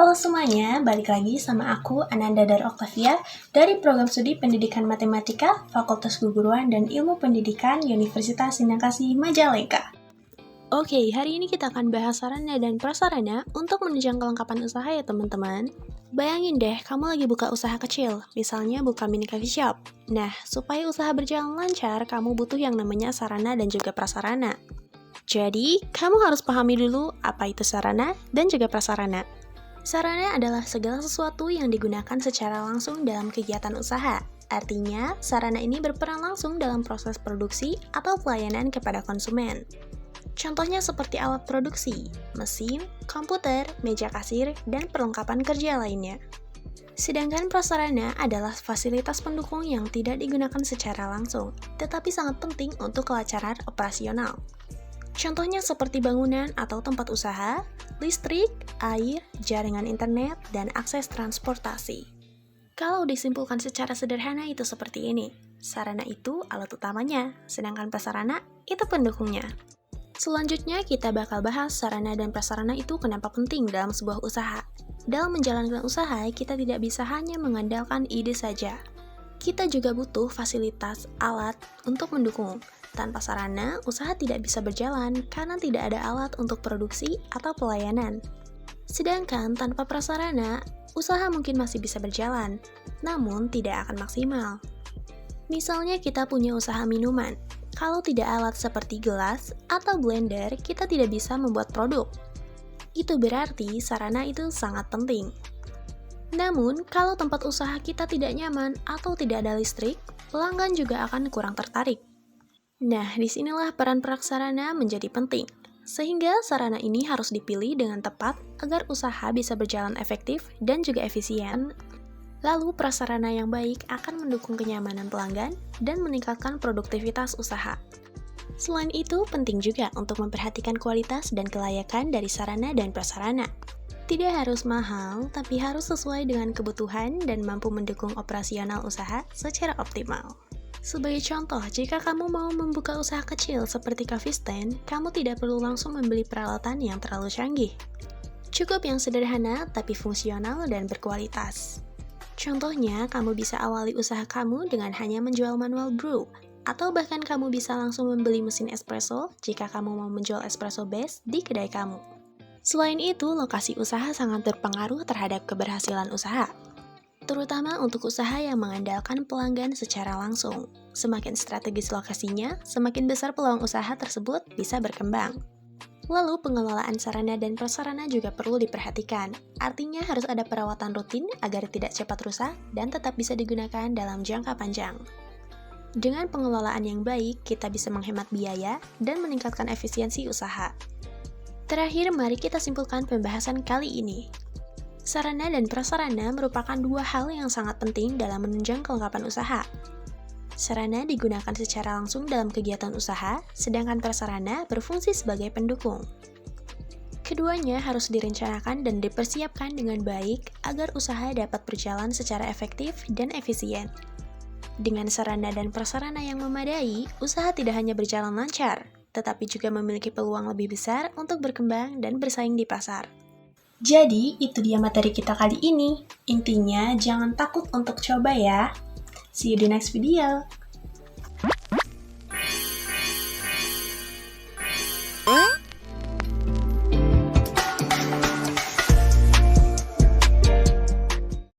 Halo semuanya, balik lagi sama aku Ananda Dar Octavia dari Program Studi Pendidikan Matematika, Fakultas Keguruan dan Ilmu Pendidikan Universitas Sindangkasih Majalengka. Oke, hari ini kita akan bahas sarana dan prasarana untuk menunjang kelengkapan usaha ya teman-teman. Bayangin deh, kamu lagi buka usaha kecil, misalnya buka mini coffee shop. Nah, supaya usaha berjalan lancar, kamu butuh yang namanya sarana dan juga prasarana. Jadi, kamu harus pahami dulu apa itu sarana dan juga prasarana. Sarana adalah segala sesuatu yang digunakan secara langsung dalam kegiatan usaha. Artinya, sarana ini berperan langsung dalam proses produksi atau pelayanan kepada konsumen. Contohnya seperti alat produksi, mesin, komputer, meja kasir, dan perlengkapan kerja lainnya. Sedangkan prasarana adalah fasilitas pendukung yang tidak digunakan secara langsung, tetapi sangat penting untuk kelancaran operasional. Contohnya seperti bangunan atau tempat usaha, listrik, air, jaringan internet, dan akses transportasi. Kalau disimpulkan secara sederhana itu seperti ini. Sarana itu alat utamanya, sedangkan prasarana itu pendukungnya. Selanjutnya kita bakal bahas sarana dan prasarana itu kenapa penting dalam sebuah usaha. Dalam menjalankan usaha, kita tidak bisa hanya mengandalkan ide saja. Kita juga butuh fasilitas, alat untuk mendukung. Tanpa sarana, usaha tidak bisa berjalan karena tidak ada alat untuk produksi atau pelayanan. Sedangkan tanpa prasarana, usaha mungkin masih bisa berjalan, namun tidak akan maksimal. Misalnya kita punya usaha minuman, kalau tidak alat seperti gelas atau blender, kita tidak bisa membuat produk. Itu berarti sarana itu sangat penting. Namun, kalau tempat usaha kita tidak nyaman atau tidak ada listrik, pelanggan juga akan kurang tertarik. Nah, disinilah peran prasarana menjadi penting, sehingga sarana ini harus dipilih dengan tepat agar usaha bisa berjalan efektif dan juga efisien. Lalu, prasarana yang baik akan mendukung kenyamanan pelanggan dan meningkatkan produktivitas usaha. Selain itu, penting juga untuk memperhatikan kualitas dan kelayakan dari sarana dan prasarana. Tidak harus mahal, tapi harus sesuai dengan kebutuhan dan mampu mendukung operasional usaha secara optimal. Sebagai contoh, jika kamu mau membuka usaha kecil seperti coffee stand, kamu tidak perlu langsung membeli peralatan yang terlalu canggih. Cukup yang sederhana tapi fungsional dan berkualitas. Contohnya, kamu bisa awali usaha kamu dengan hanya menjual manual brew, atau bahkan kamu bisa langsung membeli mesin espresso jika kamu mau menjual espresso base di kedai kamu. Selain itu, lokasi usaha sangat berpengaruh terhadap keberhasilan usaha. Terutama untuk usaha yang mengandalkan pelanggan secara langsung. Semakin strategis lokasinya, semakin besar peluang usaha tersebut bisa berkembang. Lalu pengelolaan sarana dan prasarana juga perlu diperhatikan. Artinya harus ada perawatan rutin agar tidak cepat rusak dan tetap bisa digunakan dalam jangka panjang. Dengan pengelolaan yang baik, kita bisa menghemat biaya dan meningkatkan efisiensi usaha. Terakhir, mari kita simpulkan pembahasan kali ini. Sarana dan prasarana merupakan dua hal yang sangat penting dalam menunjang kelengkapan usaha. Sarana digunakan secara langsung dalam kegiatan usaha, sedangkan prasarana berfungsi sebagai pendukung. Keduanya harus direncanakan dan dipersiapkan dengan baik agar usaha dapat berjalan secara efektif dan efisien. Dengan sarana dan prasarana yang memadai, usaha tidak hanya berjalan lancar, tetapi juga memiliki peluang lebih besar untuk berkembang dan bersaing di pasar. Jadi, itu dia materi kita kali ini. Intinya, jangan takut untuk coba ya. See you di next video.